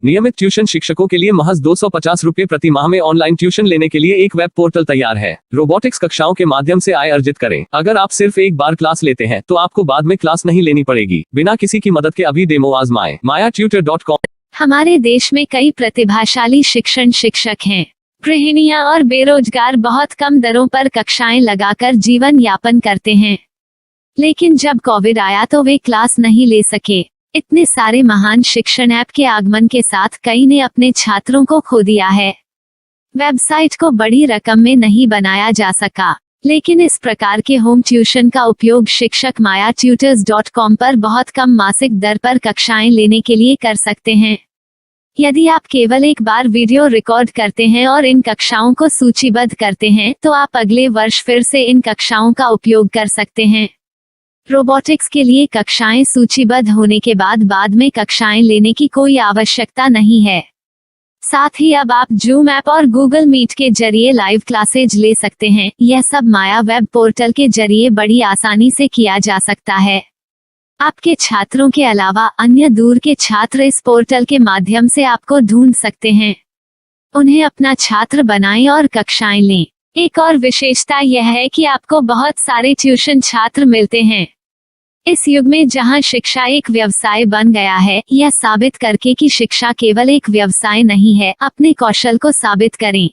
नियमित ट्यूशन शिक्षकों के लिए महज 250 रुपए प्रति माह में ऑनलाइन ट्यूशन लेने के लिए एक वेब पोर्टल तैयार है। रोबोटिक्स कक्षाओं के माध्यम से आय अर्जित करें। अगर आप सिर्फ एक बार क्लास लेते हैं तो आपको बाद में क्लास नहीं लेनी पड़ेगी। बिना किसी की मदद के अभी डेमो आजमाएं। mayatutor.com। हमारे देश में कई प्रतिभाशाली शिक्षक हैं। गृहिणियां और बेरोजगार बहुत कम दरों पर कक्षाएं लगाकर जीवन यापन करते हैं, लेकिन जब कोविड आया तो वे क्लास नहीं ले सके। इतने सारे महान शिक्षण ऐप के आगमन के साथ कई ने अपने छात्रों को खो दिया है। वेबसाइट को बड़ी रकम में नहीं बनाया जा सका, लेकिन इस प्रकार के होम ट्यूशन का उपयोग शिक्षक mayatutors.com पर बहुत कम मासिक दर पर कक्षाएं लेने के लिए कर सकते हैं। यदि आप केवल एक बार वीडियो रिकॉर्ड करते हैं और इन कक्षाओं को सूचीबद्ध करते हैं तो आप अगले वर्ष फिर से इन कक्षाओं का उपयोग कर सकते हैं। रोबोटिक्स के लिए कक्षाएं सूचीबद्ध होने के बाद में कक्षाएं लेने की कोई आवश्यकता नहीं है। साथ ही अब आप जूम ऐप और गूगल मीट के जरिए लाइव क्लासेज ले सकते हैं। यह सब माया वेब पोर्टल के जरिए बड़ी आसानी से किया जा सकता है। आपके छात्रों के अलावा अन्य दूर के छात्र इस पोर्टल के माध्यम से आपको ढूंढ सकते हैं। उन्हें अपना छात्र बनाएं और कक्षाएं लें। एक और विशेषता यह है कि आपको बहुत सारे ट्यूशन छात्र मिलते हैं। इस युग में जहां शिक्षा एक व्यवसाय बन गया है, यह साबित करके कि शिक्षा केवल एक व्यवसाय नहीं है, अपने कौशल को साबित करें,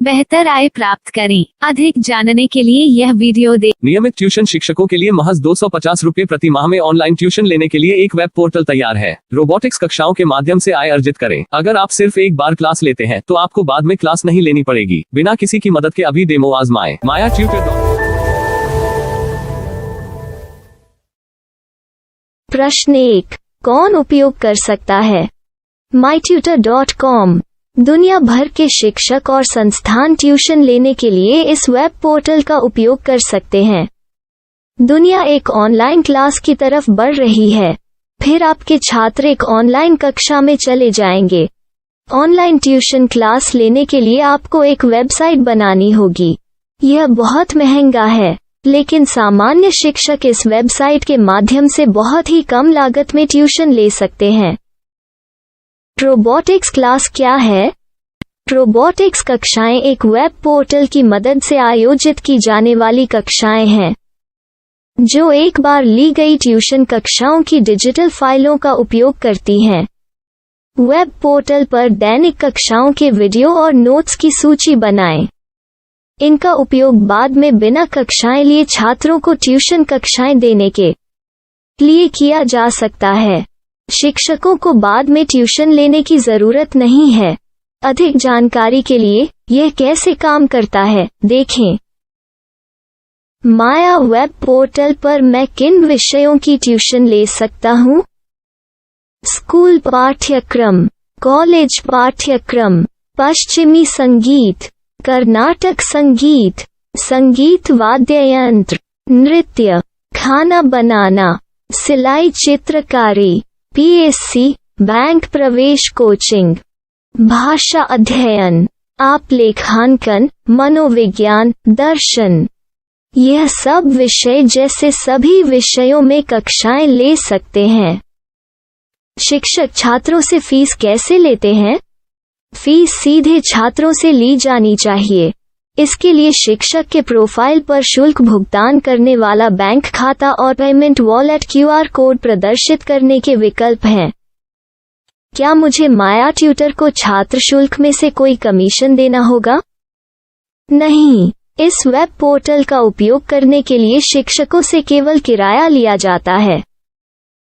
बेहतर आय प्राप्त करें। अधिक जानने के लिए यह वीडियो देखें। नियमित ट्यूशन शिक्षकों के लिए महज 250 रुपए प्रति माह में ऑनलाइन ट्यूशन लेने के लिए एक वेब पोर्टल तैयार है। रोबोटिक्स कक्षाओं के माध्यम से आय अर्जित करें। अगर आप सिर्फ एक बार क्लास लेते हैं तो आपको बाद में क्लास नहीं लेनी पड़ेगी। बिना किसी की मदद के अभी डेमो आजमाएं। mayatutor.com। प्रश्न 1, कौन उपयोग कर सकता है? mytutor.com दुनिया भर के शिक्षक और संस्थान ट्यूशन लेने के लिए इस वेब पोर्टल का उपयोग कर सकते हैं। दुनिया एक ऑनलाइन क्लास की तरफ बढ़ रही है। फिर आपके छात्र एक ऑनलाइन कक्षा में चले जाएंगे। ऑनलाइन ट्यूशन क्लास लेने के लिए आपको एक वेबसाइट बनानी होगी। यह बहुत महंगा है, लेकिन सामान्य शिक्षक इस वेबसाइट के माध्यम से बहुत ही कम लागत में ट्यूशन ले सकते हैं। रोबोटिक्स क्लास क्या है? रोबोटिक्स कक्षाएं एक वेब पोर्टल की मदद से आयोजित की जाने वाली कक्षाएं हैं, जो एक बार ली गई ट्यूशन कक्षाओं की डिजिटल फाइलों का उपयोग करती हैं। वेब पोर्टल पर दैनिक कक्षाओं के वीडियो और नोट्स की सूची बनाएं। इनका उपयोग बाद में बिना कक्षाएं लिए छात्रों को ट्यूशन कक्षाएं देने के लिए किया जा सकता है। शिक्षकों को बाद में ट्यूशन लेने की जरूरत नहीं है। अधिक जानकारी के लिए यह कैसे काम करता है, देखें। माया वेब पोर्टल पर मैं किन विषयों की ट्यूशन ले सकता हूँ? स्कूल पाठ्यक्रम, कॉलेज पाठ्यक्रम, पश्चिमी संगीत, कर्नाटक संगीत, संगीत वाद्य यंत्र, नृत्य, खाना बनाना, सिलाई चित्रकारी, पीएससी, बैंक प्रवेश कोचिंग, भाषा अध्ययन, आप लेखांकन, मनोविज्ञान, दर्शन। यह सब विषय जैसे सभी विषयों में कक्षाएं ले सकते हैं। शिक्षक छात्रों से फीस कैसे लेते हैं? फीस सीधे छात्रों से ली जानी चाहिए। इसके लिए शिक्षक के प्रोफाइल पर शुल्क भुगतान करने वाला बैंक खाता और पेमेंट वॉलेट क्यूआर कोड प्रदर्शित करने के विकल्प हैं। क्या मुझे माया ट्यूटर को छात्र शुल्क में से कोई कमीशन देना होगा? नहीं, इस वेब पोर्टल का उपयोग करने के लिए शिक्षकों से केवल किराया लिया जाता है।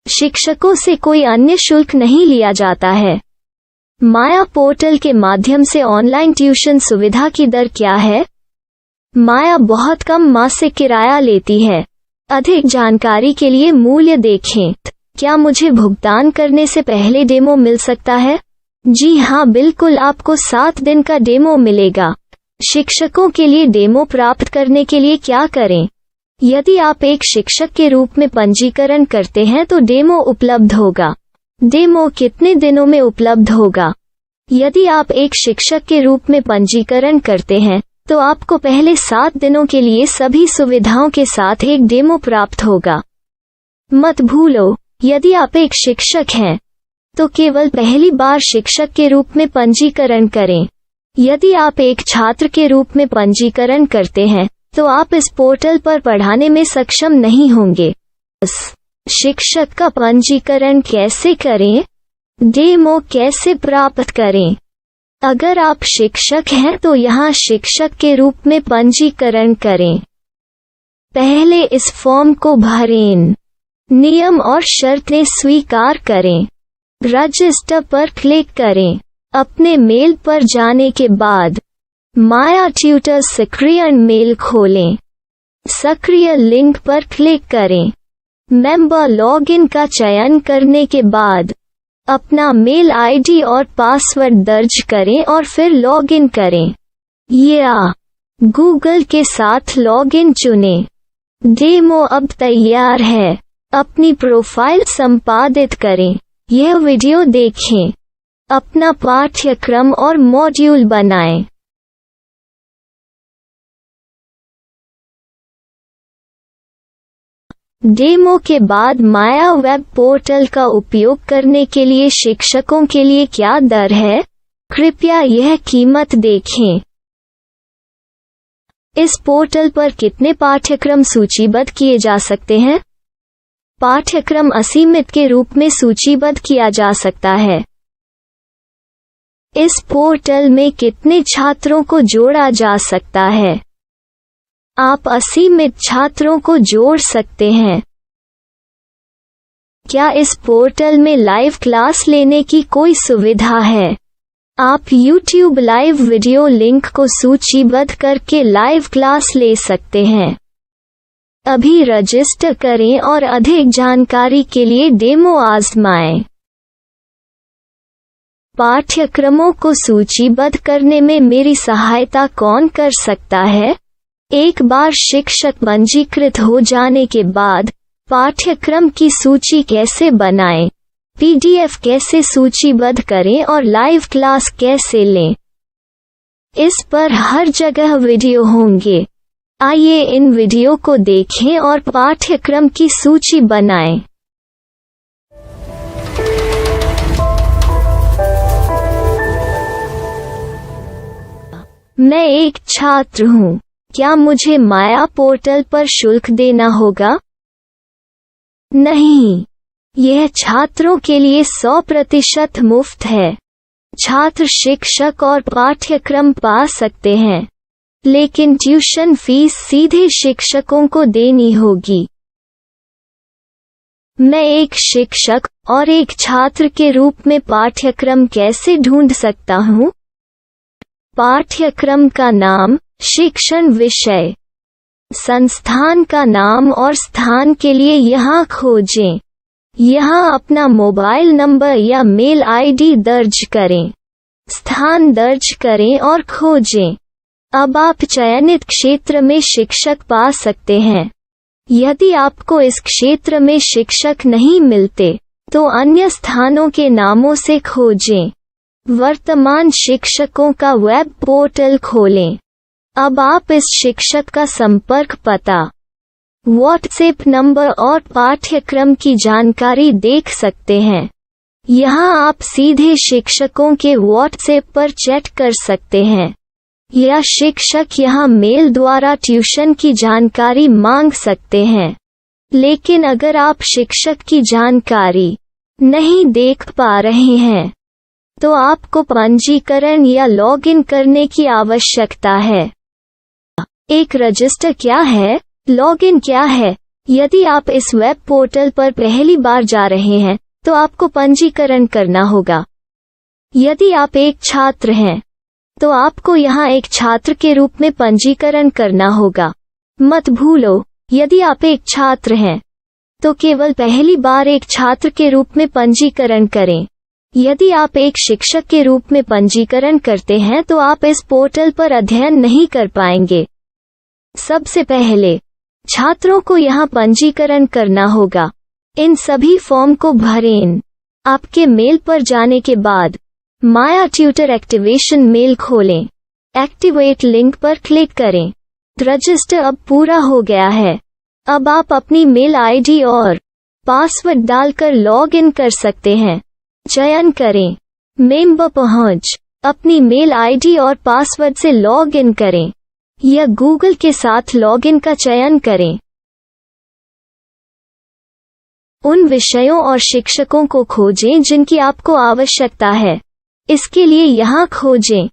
शिक्षकों से कोई अन्य शुल्क नहीं लिया जाता है। माया पोर्टल के माध्यम से ऑनलाइन ट्यूशन सुविधा की दर क्या है? माया बहुत कम मासिक किराया लेती है। अधिक जानकारी के लिए मूल्य देखें। क्या मुझे भुगतान करने से पहले डेमो मिल सकता है? जी हाँ, बिल्कुल, आपको 7 दिन का डेमो मिलेगा। शिक्षकों के लिए डेमो प्राप्त करने के लिए क्या करें? यदि आप एक शिक्षक के रूप में पंजीकरण करते हैं तो डेमो उपलब्ध होगा। डेमो कितने दिनों में उपलब्ध होगा? यदि आप एक शिक्षक के रूप में पंजीकरण करते हैं तो आपको पहले 7 दिनों के लिए सभी सुविधाओं के साथ एक डेमो प्राप्त होगा। मत भूलो, यदि आप एक शिक्षक हैं तो केवल पहली बार शिक्षक के रूप में पंजीकरण करें। यदि आप एक छात्र के रूप में पंजीकरण करते हैं तो आप इस पोर्टल पर पढ़ाने में सक्षम नहीं होंगे। शिक्षक का पंजीकरण कैसे करें? डेमो कैसे प्राप्त करें? अगर आप शिक्षक हैं तो यहाँ शिक्षक के रूप में पंजीकरण करें। पहले इस फॉर्म को भरें। नियम और शर्तें स्वीकार करें। रजिस्टर पर क्लिक करें। अपने मेल पर जाने के बाद माया ट्यूटर सक्रिय मेल खोलें। सक्रिय लिंक पर क्लिक करें। मेंबर लॉगिन का चयन करने के बाद अपना मेल आईडी और पासवर्ड दर्ज करें और फिर लॉगिन करें या गूगल के साथ लॉगिन चुनें। डेमो अब तैयार है। अपनी प्रोफाइल संपादित करें। यह वीडियो देखें। अपना पाठ्यक्रम और मॉड्यूल बनाएं। डेमो के बाद माया वेब पोर्टल का उपयोग करने के लिए शिक्षकों के लिए क्या दर है? कृपया यह कीमत देखें। इस पोर्टल पर कितने पाठ्यक्रम सूचीबद्ध किए जा सकते हैं? पाठ्यक्रम असीमित के रूप में सूचीबद्ध किया जा सकता है। इस पोर्टल में कितने छात्रों को जोड़ा जा सकता है? आप असीमित छात्रों को जोड़ सकते हैं। क्या इस पोर्टल में लाइव क्लास लेने की कोई सुविधा है? आप YouTube लाइव वीडियो लिंक को सूचीबद्ध करके लाइव क्लास ले सकते हैं। अभी रजिस्टर करें और अधिक जानकारी के लिए डेमो आजमाएं। पाठ्यक्रमों को सूचीबद्ध करने में मेरी सहायता कौन कर सकता है? एक बार शिक्षक पंजीकृत हो जाने के बाद पाठ्यक्रम की सूची कैसे बनाएं, PDF कैसे सूचीबद्ध करें और लाइव क्लास कैसे लें, इस पर हर जगह वीडियो होंगे। आइए इन वीडियो को देखें और पाठ्यक्रम की सूची बनाएं। मैं एक छात्र हूँ। क्या मुझे माया पोर्टल पर शुल्क देना होगा? नहीं, यह छात्रों के लिए 100% मुफ्त है। छात्र शिक्षक और पाठ्यक्रम पा सकते हैं, लेकिन ट्यूशन फीस सीधे शिक्षकों को देनी होगी। मैं एक शिक्षक और एक छात्र के रूप में पाठ्यक्रम कैसे ढूंढ सकता हूँ? पाठ्यक्रम का नाम, शिक्षण विषय, संस्थान का नाम और स्थान के लिए यहाँ खोजें। यहाँ अपना मोबाइल नंबर या मेल आईडी दर्ज करें। स्थान दर्ज करें और खोजें। अब आप चयनित क्षेत्र में शिक्षक पा सकते हैं। यदि आपको इस क्षेत्र में शिक्षक नहीं मिलते, तो अन्य स्थानों के नामों से खोजें। वर्तमान शिक्षकों का वेब पोर्टल खोलें। अब आप इस शिक्षक का संपर्क पता, व्हाट्सएप नंबर और पाठ्यक्रम की जानकारी देख सकते हैं। यहाँ आप सीधे शिक्षकों के व्हाट्सएप पर चैट कर सकते हैं या शिक्षक यहाँ मेल द्वारा ट्यूशन की जानकारी मांग सकते हैं। लेकिन अगर आप शिक्षक की जानकारी नहीं देख पा रहे हैं, तो आपको पंजीकरण या लॉगिन करने की आवश्यकता है। एक रजिस्टर क्या है? लॉगिन क्या है? यदि आप इस वेब पोर्टल पर पहली बार जा रहे हैं, तो आपको पंजीकरण करना होगा। यदि आप एक छात्र हैं, तो आपको यहाँ एक छात्र के रूप में पंजीकरण करना होगा। मत भूलो, यदि आप एक छात्र हैं, तो केवल पहली बार एक छात्र के रूप में पंजीकरण करें। यदि आप एक शिक्षक के रूप में पंजीकरण करते हैं तो आप इस पोर्टल पर अध्ययन नहीं कर पाएंगे। सबसे पहले छात्रों को यहाँ पंजीकरण करना होगा। इन सभी फॉर्म को भरें। आपके मेल पर जाने के बाद माया ट्यूटर एक्टिवेशन मेल खोलें। एक्टिवेट लिंक पर क्लिक करें। रजिस्टर अब पूरा हो गया है। अब आप अपनी मेल आईडी और पासवर्ड डालकर लॉग इन कर सकते हैं। चयन करें। मेंबर पहुंच। अपनी मेल आईडी और पासवर्ड से लॉग इन करें या गूगल के साथ लॉगिन का चयन करें। उन विषयों और शिक्षकों को खोजें जिनकी आपको आवश्यकता है। इसके लिए यहाँ खोजें।